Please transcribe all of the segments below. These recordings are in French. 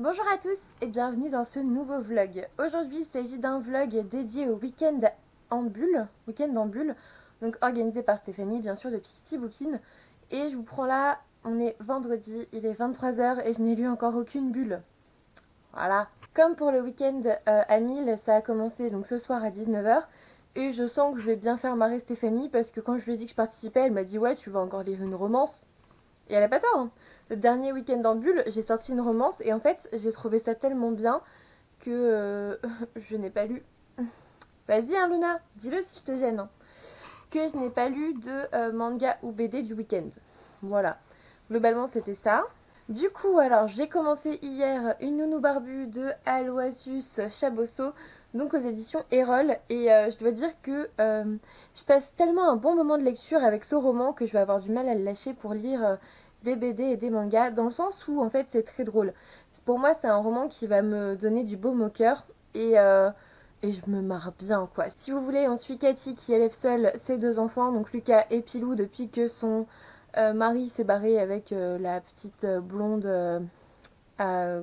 Bonjour à tous et bienvenue dans ce nouveau vlog. Aujourd'hui il s'agit d'un vlog dédié au week-end en bulle, donc organisé par Stéphanie bien sûr de Pixie Bookine. Et je vous prends là, on est vendredi, il est 23 h et je n'ai lu encore aucune bulle. Voilà. Comme pour le week-end à 1000, ça a commencé donc ce soir à 19 h. Et je sens que je vais bien faire marrer Stéphanie parce que quand je lui ai dit que je participais, elle m'a dit ouais tu vas encore lire une romance. Et elle a pas tort, hein. Le dernier week-end en bulle, j'ai sorti une romance et en fait, j'ai trouvé ça tellement bien que je n'ai pas lu. Vas-y, hein, Luna, dis-le si je te gêne, hein. Que je n'ai pas lu de manga ou BD du week-end. Voilà. Globalement, c'était ça. Du coup, alors, j'ai commencé hier Une nounou barbue de Aloysius Chabosso, donc aux éditions Erol. Et je dois dire que je passe tellement un bon moment de lecture avec ce roman que je vais avoir du mal à le lâcher pour lire des BD et des mangas, dans le sens où en fait c'est très drôle. Pour moi, c'est un roman qui va me donner du baume au cœur et je me marre bien quoi. Si vous voulez, on suit Cathy qui élève seule ses deux enfants, donc Lucas et Pilou, depuis que son Marie s'est barrée avec la petite blonde à,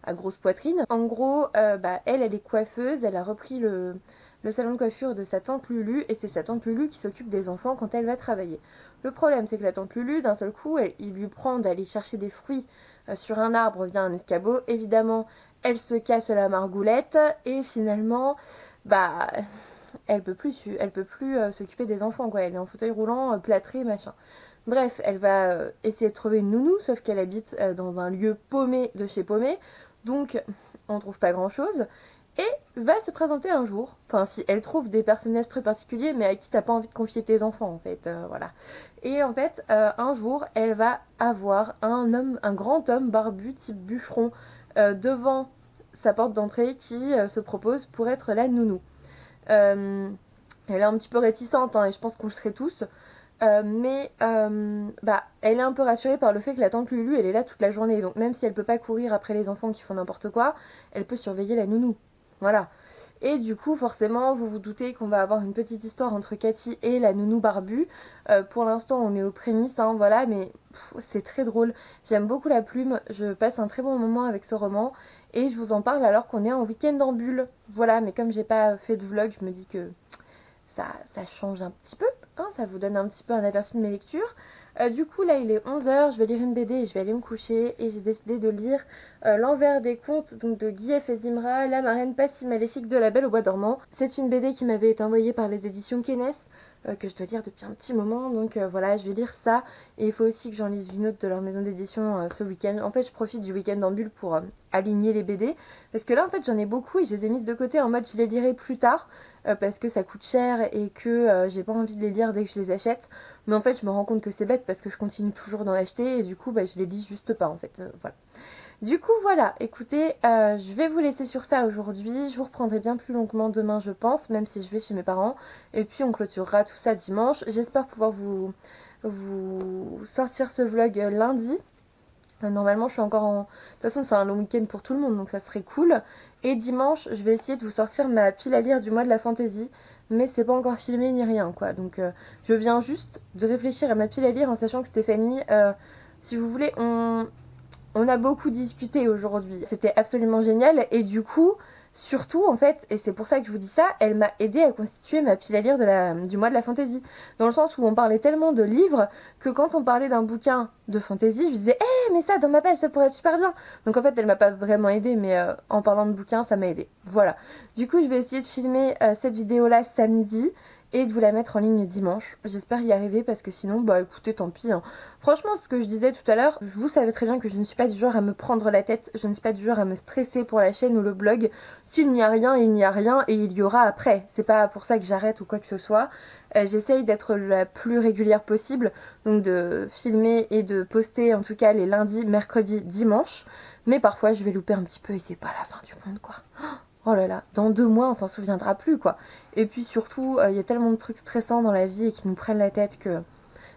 à grosse poitrine. En gros, elle est coiffeuse, elle a repris le salon de coiffure de sa tante Lulu et c'est sa tante Lulu qui s'occupe des enfants quand elle va travailler. Le problème, c'est que la tante Lulu, d'un seul coup, il lui prend d'aller chercher des fruits sur un arbre via un escabeau. Évidemment, elle se casse la margoulette et finalement, bah, elle peut plus s'occuper des enfants quoi. Elle est en fauteuil roulant, plâtré, machin. Bref, elle va essayer de trouver une nounou, sauf qu'elle habite dans un lieu paumé de chez paumé, donc on trouve pas grand chose. Et va se présenter un jour, enfin si elle trouve des personnages très particuliers, mais à qui t'as pas envie de confier tes enfants en fait, voilà. Et en fait, un jour, elle va avoir un grand homme barbu type bûcheron devant sa porte d'entrée qui se propose pour être la nounou. Euh, Elle est un petit peu réticente, hein, et je pense qu'on le serait tous. Elle est un peu rassurée par le fait que la tante Lulu, elle est là toute la journée. Donc même si elle peut pas courir après les enfants qui font n'importe quoi, elle peut surveiller la nounou. Voilà. Et du coup, forcément, vous vous doutez qu'on va avoir une petite histoire entre Cathy et la nounou barbue. Pour l'instant, on est aux prémices, hein, voilà, mais c'est très drôle. J'aime beaucoup la plume, je passe un très bon moment avec ce roman. Et je vous en parle alors qu'on est en week-end en bulle. Voilà, mais comme j'ai pas fait de vlog, je me dis que ça change un petit peu, hein, ça vous donne un petit peu un aperçu de mes lectures. Du coup, là, il est 11 h, je vais lire une BD et je vais aller me coucher. Et j'ai décidé de lire L'envers des contes donc de Guy F. Zimra, La marraine pas si maléfique de La Belle au bois dormant. C'est une BD qui m'avait été envoyée par les éditions Kenes, que je dois lire depuis un petit moment. Donc voilà, je vais lire ça. Et il faut aussi que j'en lise une autre de leur maison d'édition ce week-end. En fait, je profite du week-end en bulle pour aligner les BD. Parce que là, en fait, j'en ai beaucoup et je les ai mises de côté en mode je les lirai plus tard. Parce que ça coûte cher et que j'ai pas envie de les lire dès que je les achète. Mais en fait, je me rends compte que c'est bête parce que je continue toujours d'en acheter et du coup, je les lis juste pas en fait. Voilà. Du coup, voilà. Écoutez, je vais vous laisser sur ça aujourd'hui. Je vous reprendrai bien plus longuement demain, je pense, même si je vais chez mes parents. Et puis, on clôturera tout ça dimanche. J'espère pouvoir vous sortir ce vlog lundi. Normalement, je suis encore en. De toute façon, c'est un long week-end pour tout le monde, donc ça serait cool. Et dimanche, je vais essayer de vous sortir ma pile à lire du mois de la fantasy. Mais c'est pas encore filmé ni rien, quoi. Donc, je viens juste de réfléchir à ma pile à lire en sachant que Stéphanie, si vous voulez, on a beaucoup discuté aujourd'hui. C'était absolument génial. Et du coup, surtout, en fait, et c'est pour ça que je vous dis ça, elle m'a aidé à constituer ma pile à lire du mois de la fantasy. Dans le sens où on parlait tellement de livres que quand on parlait d'un bouquin de fantasy, je disais, mais ça, dans ma pelle, ça pourrait être super bien. Donc en fait, elle m'a pas vraiment aidé, mais en parlant de bouquins, ça m'a aidé. Voilà. Du coup, je vais essayer de filmer cette vidéo-là samedi et de vous la mettre en ligne dimanche. J'espère y arriver parce que sinon, écoutez, tant pis, hein. Franchement, ce que je disais tout à l'heure, vous savez très bien que je ne suis pas du genre à me prendre la tête, je ne suis pas du genre à me stresser pour la chaîne ou le blog. S'il n'y a rien, il n'y a rien et il y aura après. C'est pas pour ça que j'arrête ou quoi que ce soit. J'essaye d'être la plus régulière possible, donc de filmer et de poster en tout cas les lundis, mercredis, dimanches. Mais parfois je vais louper un petit peu et c'est pas la fin du monde quoi. Oh là là, dans 2 mois on s'en souviendra plus quoi. Et puis surtout, il y a tellement de trucs stressants dans la vie et qui nous prennent la tête que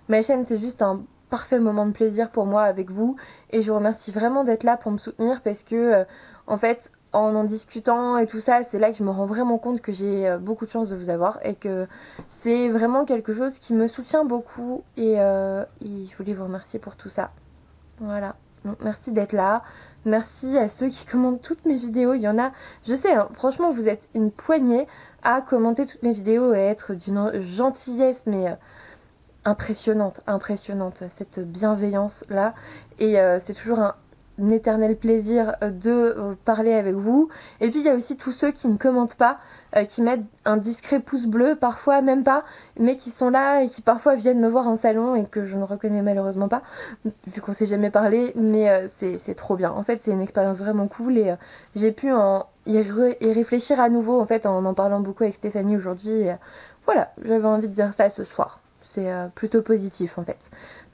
ma chaîne c'est juste un parfait moment de plaisir pour moi avec vous. Et je vous remercie vraiment d'être là pour me soutenir parce que en fait en discutant et tout ça, c'est là que je me rends vraiment compte que j'ai beaucoup de chance de vous avoir et que c'est vraiment quelque chose qui me soutient beaucoup et je voulais vous remercier pour tout ça. Voilà. Donc, merci d'être là. Merci à ceux qui commentent toutes mes vidéos. Il y en a, je sais, hein, franchement, vous êtes une poignée à commenter toutes mes vidéos et à être d'une gentillesse, mais impressionnante, impressionnante, cette bienveillance-là. Et c'est toujours un éternel plaisir de parler avec vous. Et puis il y a aussi tous ceux qui ne commentent pas, qui mettent un discret pouce bleu, parfois même pas, mais qui sont là et qui parfois viennent me voir en salon et que je ne reconnais malheureusement pas, vu qu'on s'est jamais parlé, mais c'est trop bien. En fait, c'est une expérience vraiment cool et j'ai pu y réfléchir à nouveau en fait en parlant beaucoup avec Stéphanie aujourd'hui. Voilà, j'avais envie de dire ça ce soir. C'est plutôt positif en fait.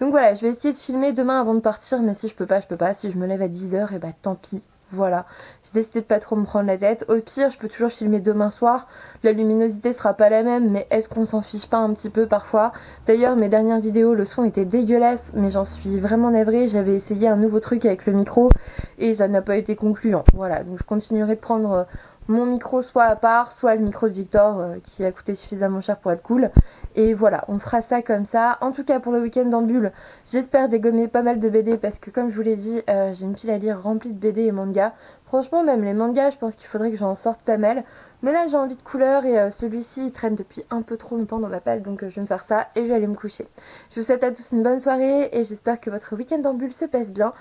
Donc voilà, je vais essayer de filmer demain avant de partir, mais si je peux pas, je peux pas. Si je me lève à 10h, et bah tant pis. Voilà, j'ai décidé de pas trop me prendre la tête. Au pire, je peux toujours filmer demain soir. La luminosité sera pas la même, mais est-ce qu'on s'en fiche pas un petit peu parfois? D'ailleurs, mes dernières vidéos, le son était dégueulasse, mais j'en suis vraiment navrée. J'avais essayé un nouveau truc avec le micro et ça n'a pas été concluant. Voilà, donc je continuerai de prendre mon micro soit à part, soit le micro de Victor qui a coûté suffisamment cher pour être cool. Et voilà, on fera ça comme ça. En tout cas pour le week-end en bulle, j'espère dégommer pas mal de BD parce que comme je vous l'ai dit, j'ai une pile à lire remplie de BD et mangas. Franchement même les mangas, je pense qu'il faudrait que j'en sorte pas mal. Mais là j'ai envie de couleur et celui-ci il traîne depuis un peu trop longtemps dans ma palle, donc je vais me faire ça et je vais aller me coucher. Je vous souhaite à tous une bonne soirée et j'espère que votre week-end en bulle se passe bien.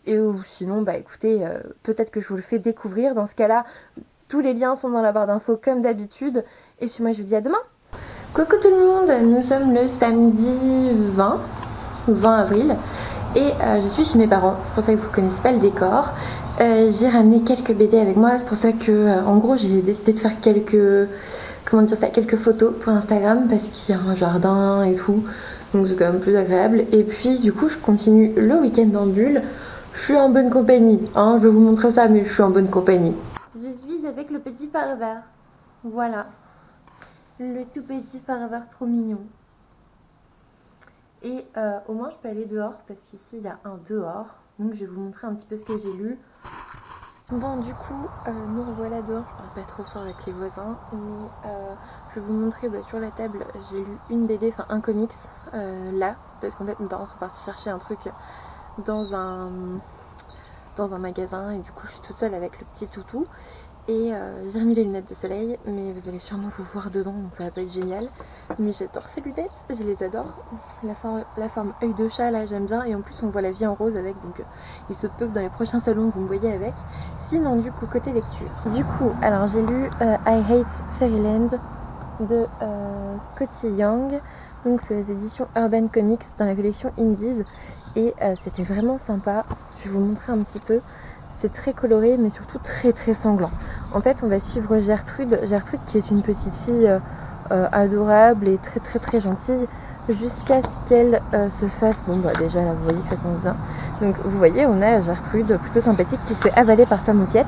Et sinon bah écoutez, peut-être que je vous le fais découvrir. Dans ce cas-là, tous les liens sont dans la barre d'infos comme d'habitude. Et puis moi je vous dis à demain. Coucou tout le monde, nous sommes le samedi 20 avril et je suis chez mes parents, c'est pour ça que vous ne connaissez pas le décor. J'ai ramené quelques BD avec moi, c'est pour ça que en gros j'ai décidé de faire quelques photos pour Instagram parce qu'il y a un jardin et tout, donc c'est quand même plus agréable. Et puis du coup je continue le week-end en bulle, je suis en bonne compagnie, hein, je vais vous montrer ça mais je suis en bonne compagnie. Je suis avec le petit Farver, voilà. Le tout petit Farver trop mignon. Et au moins je peux aller dehors parce qu'ici il y a un dehors. Donc je vais vous montrer un petit peu ce que j'ai lu. Bon du coup nous revoilà dehors. Je parle pas trop fort avec les voisins. Mais je vais vous montrer sur la table j'ai lu une BD, enfin un comics là. Parce qu'en fait mes parents sont partis chercher un truc dans un magasin. Et du coup je suis toute seule avec le petit toutou. Et j'ai remis les lunettes de soleil, mais vous allez sûrement vous voir dedans, donc ça va pas être génial. Mais j'adore ces lunettes, je les adore. La forme œil de chat là j'aime bien, et en plus on voit la vie en rose avec, donc il se peut que dans les prochains salons vous me voyez avec. Sinon du coup côté lecture. Du coup alors j'ai lu I Hate Fairyland de Scotty Young, donc c'est aux éditions Urban Comics dans la collection Indies, et c'était vraiment sympa. Je vais vous montrer un petit peu. C'est très coloré mais surtout très très sanglant. En fait on va suivre Gertrude qui est une petite fille adorable et très très très gentille jusqu'à ce qu'elle se fasse, bon bah déjà là vous voyez que ça commence bien. Donc vous voyez on a Gertrude plutôt sympathique qui se fait avaler par sa moquette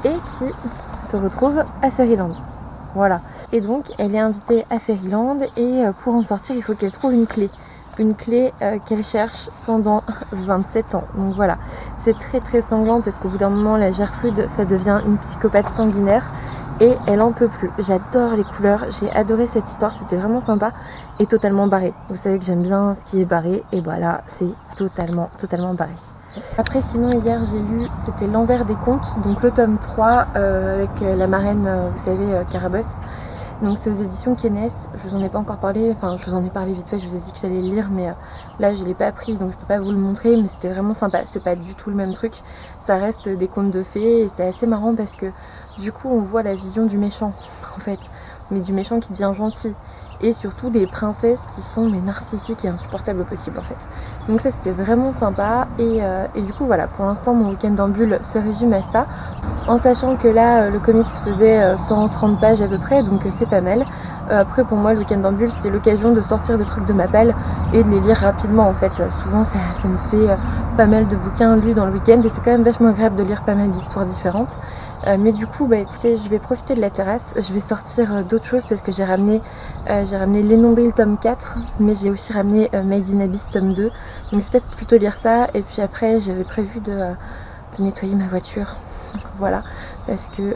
et qui se retrouve à Fairyland. Voilà. Et donc elle est invitée à Fairyland et pour en sortir il faut qu'elle trouve une clé qu'elle cherche pendant 27 ans. Donc voilà, c'est très très sanglant parce qu'au bout d'un moment la Gertrude ça devient une psychopathe sanguinaire et elle en peut plus. J'adore les couleurs, j'ai adoré cette histoire, c'était vraiment sympa et totalement barré. Vous savez que j'aime bien ce qui est barré et voilà, c'est totalement barré. Après sinon hier j'ai lu, c'était L'Envers des Contes, donc le tome 3 avec la marraine, vous savez, Carabosse. Donc c'est aux éditions Kenes, je vous en ai pas encore parlé, enfin je vous en ai parlé vite fait, je vous ai dit que j'allais le lire mais là je l'ai pas pris donc je peux pas vous le montrer, mais c'était vraiment sympa, c'est pas du tout le même truc, ça reste des contes de fées et c'est assez marrant parce que du coup on voit la vision du méchant en fait, mais du méchant qui devient gentil. Et surtout des princesses qui sont mais narcissiques et insupportables au possible en fait. Donc ça c'était vraiment sympa et du coup voilà, pour l'instant mon week-end en bulle se résume à ça, en sachant que là le comics faisait 130 pages à peu près, donc c'est pas mal. Après pour moi le week-end en bulle c'est l'occasion de sortir des trucs de ma palle et de les lire rapidement en fait. Souvent ça me fait pas mal de bouquins lus dans le week-end et c'est quand même vachement agréable de lire pas mal d'histoires différentes. Mais du coup bah écoutez, je vais profiter de la terrasse, je vais sortir d'autres choses parce que j'ai ramené Les Nombrils tome 4, mais j'ai aussi ramené Made in Abyss tome 2, donc je vais peut-être plutôt lire ça. Et puis après j'avais prévu de nettoyer ma voiture, voilà, parce que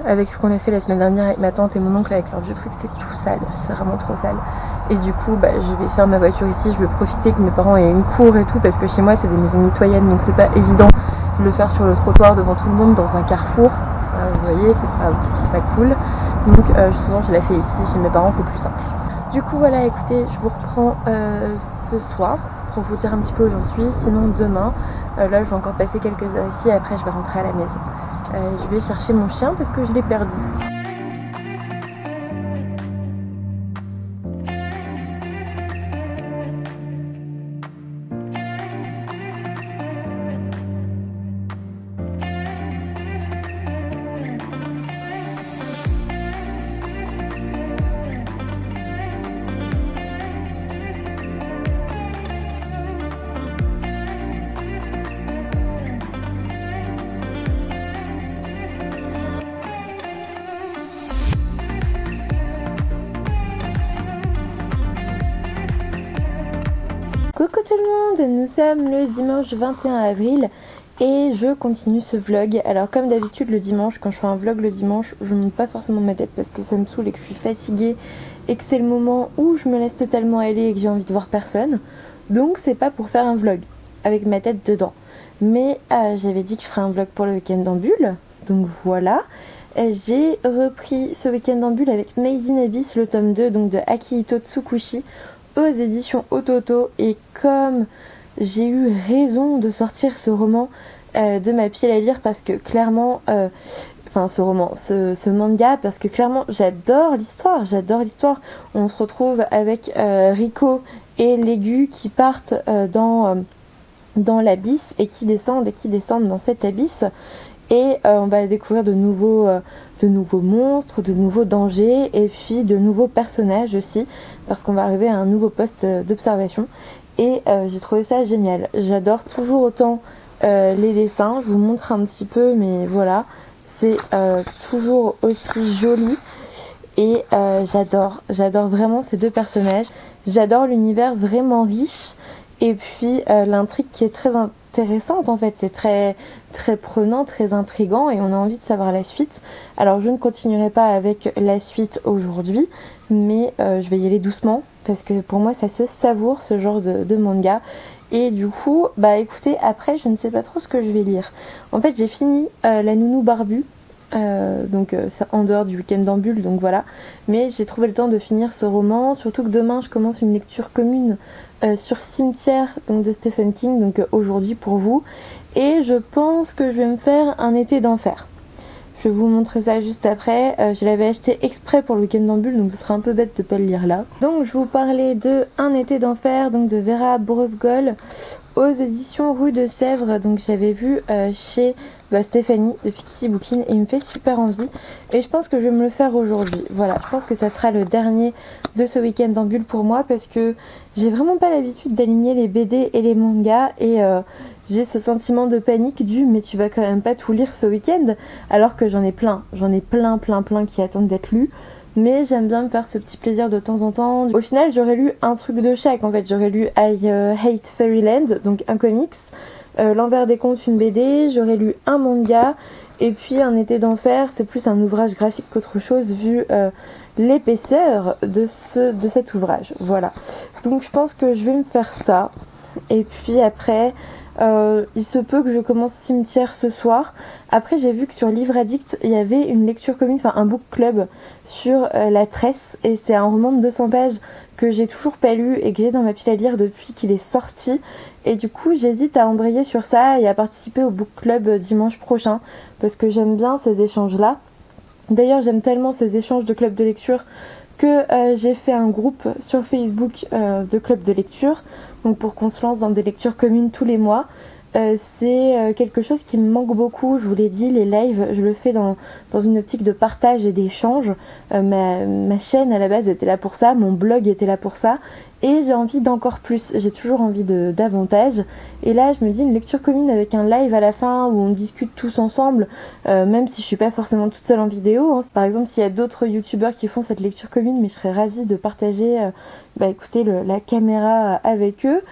avec ce qu'on a fait la semaine dernière avec ma tante et mon oncle avec leur vieux truc, c'est tout sale, c'est vraiment trop sale. Et du coup bah, je vais faire ma voiture ici, je vais profiter que mes parents aient une cour et tout, parce que chez moi c'est des maisons mitoyennes donc c'est pas évident le faire sur le trottoir devant tout le monde dans un carrefour, vous voyez, c'est pas cool. Donc souvent je la fais ici chez mes parents, c'est plus simple. Du coup voilà, écoutez, je vous reprends ce soir pour vous dire un petit peu où j'en suis. Sinon demain, là je vais encore passer quelques heures ici et après je vais rentrer à la maison. Je vais chercher mon chien parce que je l'ai perdu. Coucou tout le monde, nous sommes le dimanche 21 avril et je continue ce vlog. Alors comme d'habitude le dimanche, quand je fais un vlog le dimanche, je ne monte pas forcément ma tête parce que ça me saoule et que je suis fatiguée et que c'est le moment où je me laisse totalement aller et que j'ai envie de voir personne. Donc c'est pas pour faire un vlog avec ma tête dedans. Mais j'avais dit que je ferais un vlog pour le week-end en bulle, donc voilà. J'ai repris ce week-end en bulle avec Made in Abyss, le tome 2 donc de Akihito Tsukushi, aux éditions Ototo, et comme j'ai eu raison de sortir ce roman de ma pile à lire parce que clairement ce manga, parce que clairement j'adore l'histoire. On se retrouve avec Riko et Légu qui partent dans l'abysse et qui descendent dans cet abysse, et on va découvrir de nouveaux monstres, de nouveaux dangers et puis de nouveaux personnages aussi, parce qu'on va arriver à un nouveau poste d'observation. Et j'ai trouvé ça génial. J'adore toujours autant les dessins. Je vous montre un petit peu, mais voilà, c'est toujours aussi joli. Et j'adore vraiment ces deux personnages. J'adore l'univers vraiment riche. Et puis l'intrigue qui est très intéressante en fait, c'est très très prenant, très intriguant et on a envie de savoir la suite. Alors je ne continuerai pas avec la suite aujourd'hui, mais je vais y aller doucement parce que pour moi ça se savoure ce genre de manga. Et du coup, bah écoutez, après je ne sais pas trop ce que je vais lire. En fait j'ai fini La Nounou Barbue. C'est en dehors du week-end en bulle, donc voilà. Mais j'ai trouvé le temps de finir ce roman, surtout que demain je commence une lecture commune sur Cimetière, donc de Stephen King, donc aujourd'hui pour vous. Et je pense que je vais me faire Un été d'enfer. Je vais vous montrer ça juste après. Je l'avais acheté exprès pour le week-end en bulle, donc ce serait un peu bête de pas le lire là. Donc je vous parlais de Un été d'enfer, donc de Vera Brosgol, aux éditions Rue de Sèvres. Donc je l'avais vu chez Stéphanie de Pixie Bookin et il me fait super envie. Et je pense que je vais me le faire aujourd'hui. Voilà, je pense que ça sera le dernier de ce week-end en bulle pour moi parce que j'ai vraiment pas l'habitude d'aligner les BD et les mangas et j'ai ce sentiment de panique mais tu vas quand même pas tout lire ce week-end, alors que j'en ai plein qui attendent d'être lus. Mais j'aime bien me faire ce petit plaisir de temps en temps. Au final, j'aurais lu un truc de chaque. En fait, j'aurais lu I Hate Fairyland, donc un comics, L'envers des contes, une BD, j'aurais lu un manga, et puis Un été d'enfer, c'est plus un ouvrage graphique qu'autre chose vu l'épaisseur de cet ouvrage. Voilà. Donc je pense que je vais me faire ça. Et puis après, il se peut que je commence Cimetière ce soir. Après j'ai vu que sur Livre Addict il y avait une lecture commune, enfin un book club sur La Tresse, et c'est un roman de 200 pages que j'ai toujours pas lu et que j'ai dans ma pile à lire depuis qu'il est sorti. Et du coup j'hésite à embrayer sur ça et à participer au book club dimanche prochain parce que j'aime bien ces échanges là. D'ailleurs j'aime tellement ces échanges de club de lecture que j'ai fait un groupe sur Facebook de club de lecture, donc pour qu'on se lance dans des lectures communes tous les mois. C'est quelque chose qui me manque beaucoup, je vous l'ai dit, les lives, je le fais dans une optique de partage et d'échange. Ma chaîne à la base était là pour ça, mon blog était là pour ça, et j'ai envie d'encore plus, j'ai toujours envie de davantage. Et là je me dis une lecture commune avec un live à la fin où on discute tous ensemble, même si je suis pas forcément toute seule en vidéo, hein. Par exemple s'il y a d'autres youtubeurs qui font cette lecture commune, mais je serais ravie de partager écoutez, la caméra avec eux.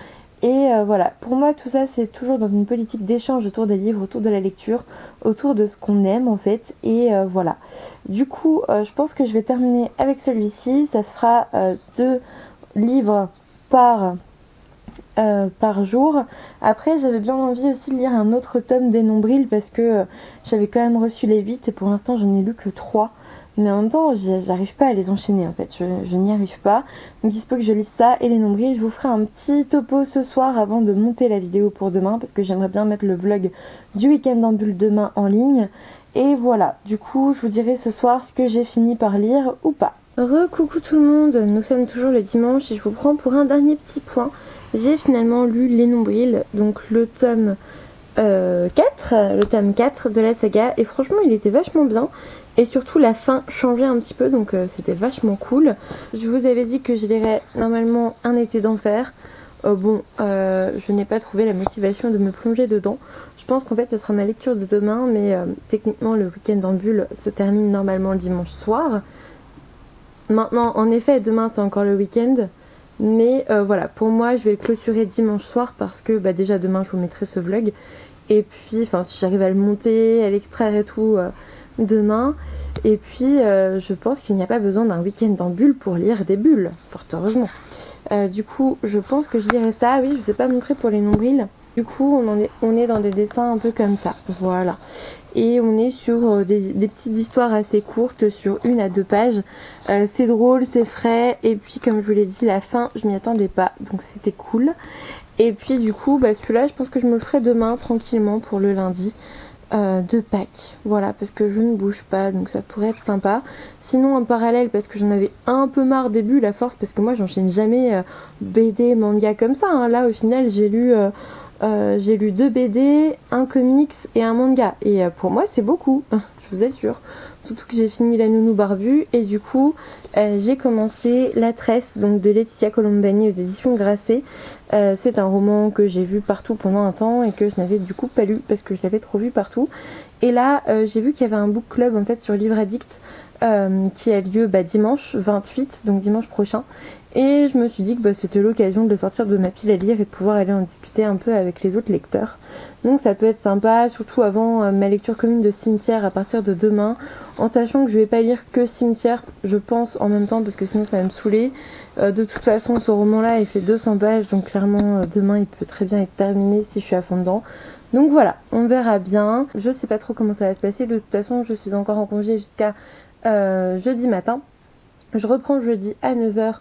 Et voilà, pour moi tout ça c'est toujours dans une politique d'échange autour des livres, autour de la lecture, autour de ce qu'on aime en fait. Et voilà. Du coup, je pense que je vais terminer avec celui-ci. Ça fera 2 livres par par jour. Après j'avais bien envie aussi de lire un autre tome des Nombrils parce que j'avais quand même reçu les 8 et pour l'instant j'en ai lu que 3. Mais en même temps j'arrive pas à les enchaîner en fait, je n'y arrive pas. Donc il se peut que je lise ça et les Nombrils. Je vous ferai un petit topo ce soir avant de monter la vidéo pour demain parce que j'aimerais bien mettre le vlog du week-end en bulle demain en ligne. Et voilà, du coup je vous dirai ce soir ce que j'ai fini par lire ou pas. Coucou tout le monde, nous sommes toujours le dimanche et je vous prends pour un dernier petit point. J'ai finalement lu Les Nombrils, donc le tome 4 de la saga, et franchement il était vachement bien. Et surtout la fin changeait un petit peu, donc c'était vachement cool. Je vous avais dit que je lirais normalement Un été d'enfer. Je n'ai pas trouvé la motivation de me plonger dedans. Je pense qu'en fait ce sera ma lecture de demain, mais techniquement le week-end en bulle se termine normalement le dimanche soir. Maintenant, en effet, demain c'est encore le week-end, mais voilà, pour moi je vais le clôturer dimanche soir parce que déjà demain je vous mettrai ce vlog. Et puis, si j'arrive à le monter, à l'extraire et tout demain. Et puis, je pense qu'il n'y a pas besoin d'un week-end en bulle pour lire des bulles, fort heureusement. Du coup, je pense que je lirai ça. Oui, je ne vous ai pas montré pour les nombrils. Du coup, on est dans des dessins un peu comme ça. Voilà. Et on est sur des petites histoires assez courtes, sur 1 à 2 pages. C'est drôle, c'est frais. Et puis, comme je vous l'ai dit, la fin, je m'y attendais pas. Donc, c'était cool. Et puis, du coup, celui-là, je pense que je me le ferai demain, tranquillement, pour le lundi de Pâques. Voilà, parce que je ne bouge pas. Donc, ça pourrait être sympa. Sinon, en parallèle, parce que j'en avais un peu marre début, la force, parce que moi, j'enchaîne jamais BD, manga comme ça. Hein. Là, au final, j'ai lu 2 BD, un comics et un manga. Et pour moi, c'est beaucoup, je vous assure. Surtout que j'ai fini La Nounou Barbue et du coup, j'ai commencé La Tresse, donc de Laetitia Colombani aux éditions Grasset. C'est un roman que j'ai vu partout pendant un temps et que je n'avais du coup pas lu parce que je l'avais trop vu partout. Et là, j'ai vu qu'il y avait un book club en fait sur Livre Addict qui a lieu dimanche 28, donc dimanche prochain. Et je me suis dit que c'était l'occasion de le sortir de ma pile à lire et de pouvoir aller en discuter un peu avec les autres lecteurs. Donc ça peut être sympa, surtout avant ma lecture commune de Cimetière à partir de demain, en sachant que je vais pas lire que Cimetière, je pense, en même temps, parce que sinon ça va me saouler. De toute façon, ce roman-là, il fait 200 pages, donc clairement, demain, il peut très bien être terminé si je suis à fond dedans. Donc voilà, on verra bien. Je sais pas trop comment ça va se passer. De toute façon, je suis encore en congé jusqu'à jeudi matin. Je reprends jeudi à 9h.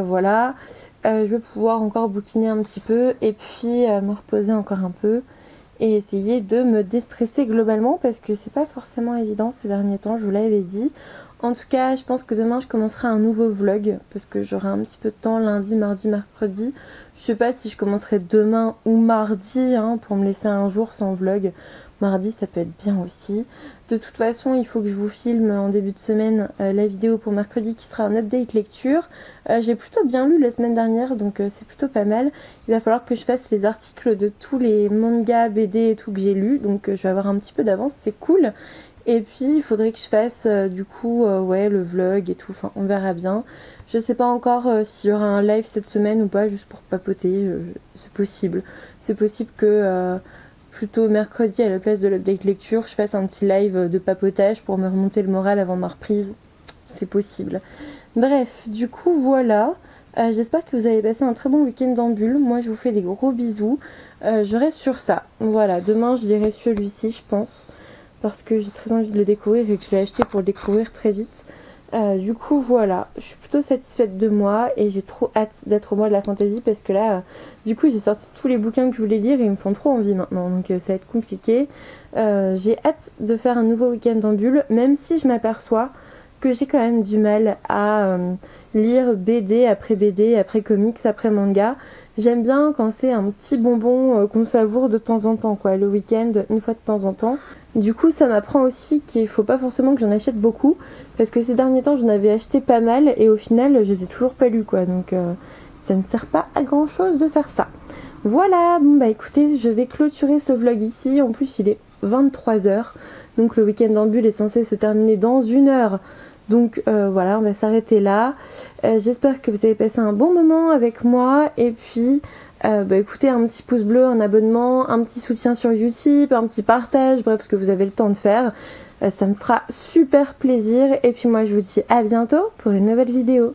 Voilà, je vais pouvoir encore bouquiner un petit peu et puis me reposer encore un peu et essayer de me déstresser globalement parce que c'est pas forcément évident ces derniers temps, je vous l'avais dit. En tout cas, je pense que demain je commencerai un nouveau vlog parce que j'aurai un petit peu de temps lundi, mardi, mercredi. Je sais pas si je commencerai demain ou mardi pour me laisser un jour sans vlog. Mardi ça peut être bien aussi. De toute façon il faut que je vous filme en début de semaine la vidéo pour mercredi qui sera un update lecture. J'ai plutôt bien lu la semaine dernière donc c'est plutôt pas mal. Il va falloir que je fasse les articles de tous les mangas, BD et tout que j'ai lu. Donc je vais avoir un petit peu d'avance, c'est cool. Et puis il faudrait que je fasse le vlog et tout, on verra bien. Je sais pas encore s'il y aura un live cette semaine ou pas, juste pour papoter, c'est possible. C'est possible que plutôt mercredi à la place de l'update lecture, je fasse un petit live de papotage pour me remonter le moral avant ma reprise. C'est possible. Bref, du coup voilà. J'espère que vous avez passé un très bon week-end en bulle. Moi je vous fais des gros bisous. Je reste sur ça. Voilà, demain je lirai celui-ci je pense. Parce que j'ai très envie de le découvrir et que je l'ai acheté pour le découvrir très vite. Du coup voilà, je suis plutôt satisfaite de moi et j'ai trop hâte d'être au mois de la fantasy parce que là, du coup j'ai sorti tous les bouquins que je voulais lire et ils me font trop envie maintenant, donc ça va être compliqué. J'ai hâte de faire un nouveau week-end en bulle, même si je m'aperçois que j'ai quand même du mal à lire BD après comics, après manga. J'aime bien quand c'est un petit bonbon qu'on savoure de temps en temps, quoi, le week-end, une fois de temps en temps. Du coup, ça m'apprend aussi qu'il faut pas forcément que j'en achète beaucoup, parce que ces derniers temps, j'en avais acheté pas mal, et au final, je les ai toujours pas lus, quoi. Donc, ça ne sert pas à grand-chose de faire ça. Voilà, écoutez, je vais clôturer ce vlog ici. En plus, il est 23h, donc le week-end en bulle est censé se terminer dans 1 heure. Donc voilà, on va s'arrêter là. J'espère que vous avez passé un bon moment avec moi. Et puis, écoutez, un petit pouce bleu, un abonnement, un petit soutien sur YouTube, un petit partage, bref, ce que vous avez le temps de faire. Ça me fera super plaisir. Et puis moi, je vous dis à bientôt pour une nouvelle vidéo.